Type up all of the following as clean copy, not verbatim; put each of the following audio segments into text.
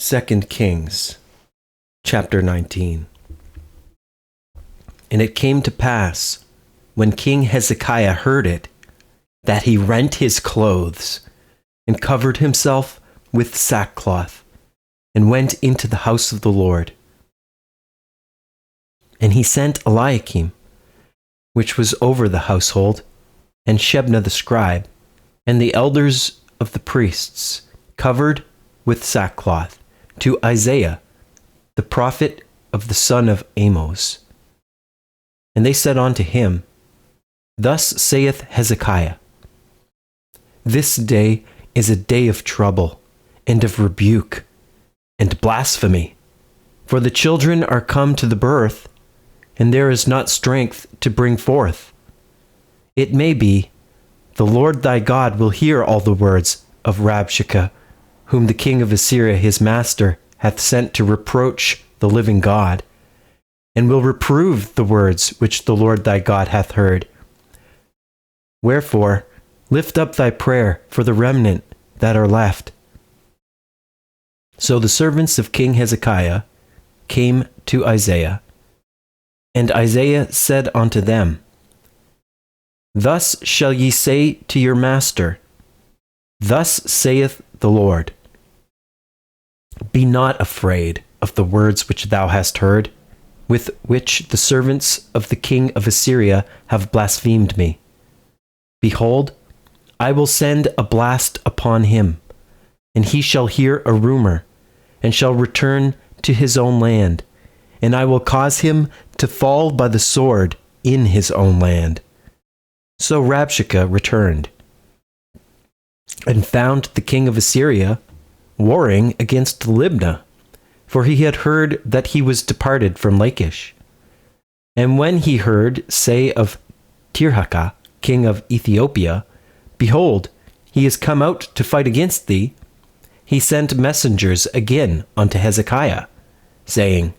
2 Kings, chapter 19. And it came to pass, when King Hezekiah heard it, that he rent his clothes, and covered himself with sackcloth, and went into the house of the Lord. And he sent Eliakim, which was over the household, and Shebna the scribe, and the elders of the priests, covered with sackcloth, to Isaiah, the prophet of the son of Amos. And they said unto him, Thus saith Hezekiah, This day is a day of trouble, and of rebuke, and blasphemy. For the children are come to the birth, and there is not strength to bring forth. It may be, the Lord thy God will hear all the words of Rabshakeh, whom the king of Assyria his master hath sent to reproach the living God, and will reprove the words which the Lord thy God hath heard. Wherefore, lift up thy prayer for the remnant that are left. So the servants of King Hezekiah came to Isaiah, and Isaiah said unto them, Thus shall ye say to your master, Thus saith the Lord, Be not afraid of the words which thou hast heard, with which the servants of the king of Assyria have blasphemed me. Behold, I will send a blast upon him, and he shall hear a rumor, and shall return to his own land, and I will cause him to fall by the sword in his own land. So Rabshakeh returned, and found the king of Assyria warring against Libnah, for he had heard that he was departed from Lachish. And when he heard say of Tirhakah, king of Ethiopia, Behold, he is come out to fight against thee, he sent messengers again unto Hezekiah, saying,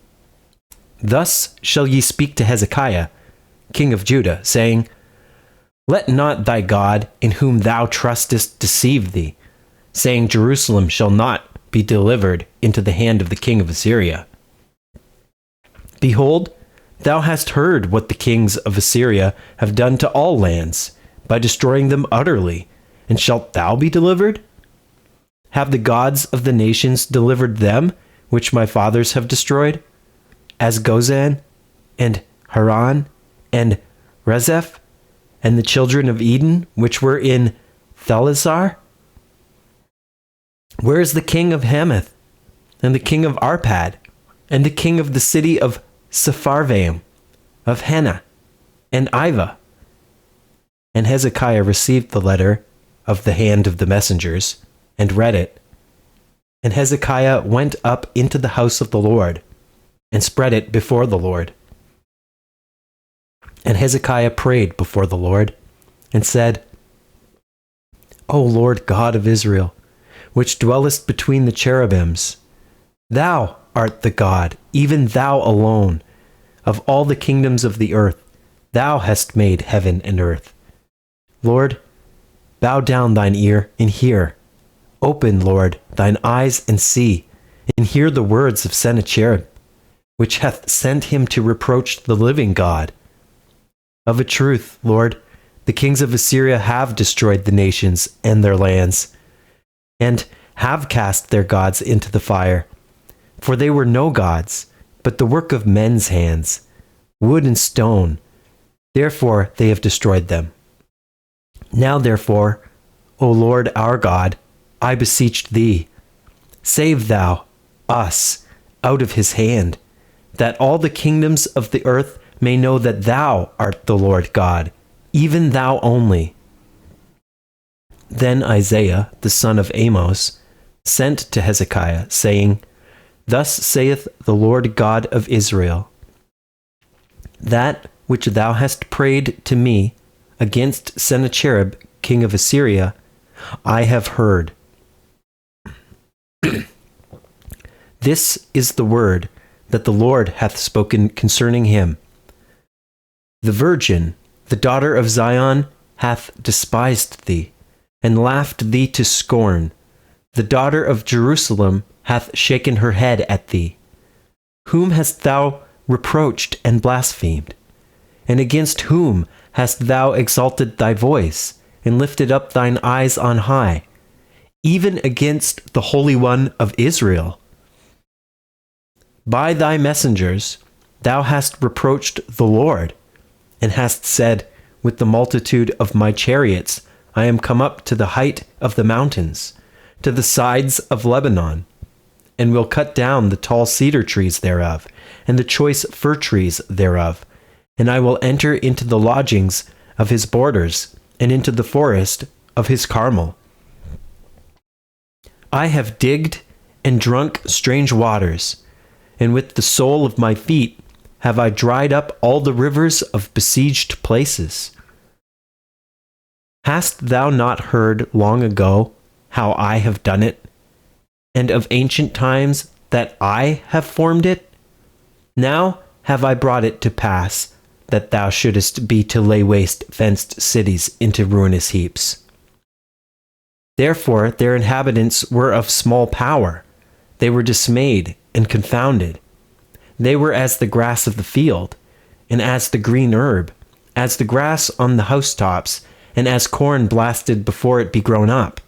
Thus shall ye speak to Hezekiah, king of Judah, saying, Let not thy God, in whom thou trustest, deceive thee, saying, Jerusalem shall not be delivered into the hand of the king of Assyria. Behold, thou hast heard what the kings of Assyria have done to all lands, by destroying them utterly, and shalt thou be delivered? Have the gods of the nations delivered them, which my fathers have destroyed, as Gozan, and Haran, and Rezeph, and the children of Eden, which were in Thelasar? Where is the king of Hamath, and the king of Arpad, and the king of the city of Sepharvaim, of Hena, and Iva? And Hezekiah received the letter of the hand of the messengers, and read it. And Hezekiah went up into the house of the Lord, and spread it before the Lord. And Hezekiah prayed before the Lord, and said, O Lord God of Israel, which dwellest between the cherubims, thou art the God, even thou alone, of all the kingdoms of the earth. Thou hast made heaven and earth. Lord, bow down thine ear and hear. Open, Lord, thine eyes and see, and hear the words of Sennacherib, which hath sent him to reproach the living God. Of a truth, Lord, the kings of Assyria have destroyed the nations and their lands, and have cast their gods into the fire. For they were no gods, but the work of men's hands, wood and stone. Therefore they have destroyed them. Now therefore, O Lord our God, I beseech thee, save thou us out of his hand, that all the kingdoms of the earth may know that thou art the Lord God, even thou only. Then Isaiah, the son of Amos, sent to Hezekiah, saying, Thus saith the Lord God of Israel, That which thou hast prayed to me against Sennacherib, king of Assyria, I have heard. This is the word that the Lord hath spoken concerning him. The virgin, the daughter of Zion, hath despised thee, and laughed thee to scorn. The daughter of Jerusalem hath shaken her head at thee? Whom hast thou reproached and blasphemed? And against whom hast thou exalted thy voice, and lifted up thine eyes on high, even against the Holy One of Israel? By thy messengers thou hast reproached the Lord, and hast said, with the multitude of my chariots I am come up to the height of the mountains, to the sides of Lebanon, and will cut down the tall cedar trees thereof, and the choice fir trees thereof, and I will enter into the lodgings of his borders, and into the forest of his Carmel. I have digged and drunk strange waters, and with the sole of my feet have I dried up all the rivers of besieged places. Hast thou not heard long ago how I have done it, and of ancient times that I have formed it? Now have I brought it to pass that thou shouldest be to lay waste fenced cities into ruinous heaps. Therefore their inhabitants were of small power. They were dismayed and confounded. They were as the grass of the field, and as the green herb, as the grass on the housetops, and as corn blasted before it be grown up.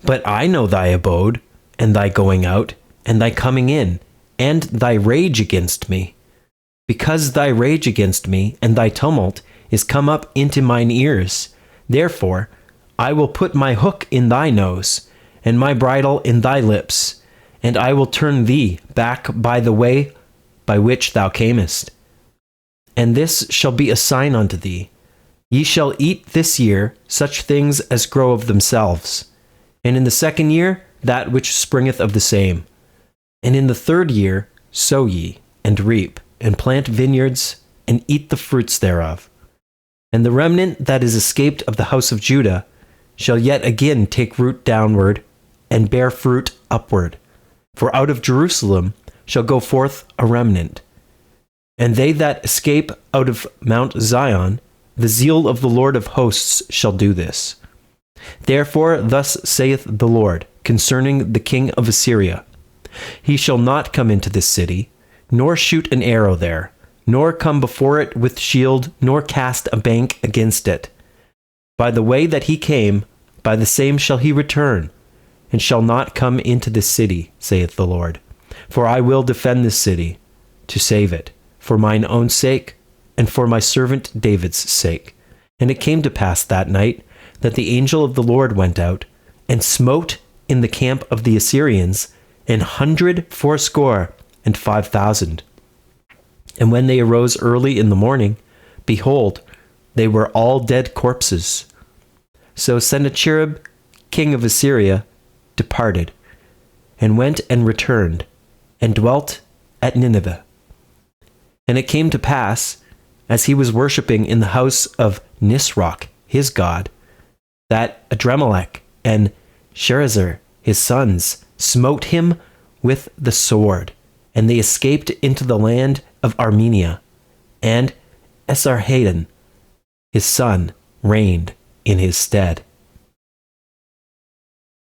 But I know thy abode, and thy going out, and thy coming in, and thy rage against me. Because thy rage against me, and thy tumult, is come up into mine ears, therefore I will put my hook in thy nose, and my bridle in thy lips, and I will turn thee back by the way by which thou camest. And this shall be a sign unto thee. Ye shall eat this year such things as grow of themselves, and in the second year that which springeth of the same. And in the third year sow ye, and reap, and plant vineyards, and eat the fruits thereof. And the remnant that is escaped of the house of Judah shall yet again take root downward, and bear fruit upward. For out of Jerusalem shall go forth a remnant. And they that escape out of Mount Zion, the zeal of the Lord of hosts shall do this. Therefore thus saith the Lord concerning the king of Assyria, He shall not come into this city, nor shoot an arrow there, nor come before it with shield, nor cast a bank against it. By the way that he came, by the same shall he return, and shall not come into this city, saith the Lord. For I will defend this city, to save it, for mine own sake, and for my servant David's sake. And it came to pass that night, that the angel of the Lord went out, and smote in the camp of the Assyrians 180,000. And when they arose early in the morning, behold, they were all dead corpses. So Sennacherib, king of Assyria, departed, and went and returned, and dwelt at Nineveh. And it came to pass, as he was worshipping in the house of Nisroch, his god, that Adremelech and Sharezer, his sons, smote him with the sword, and they escaped into the land of Armenia, and Esarhaddon, his son, reigned in his stead.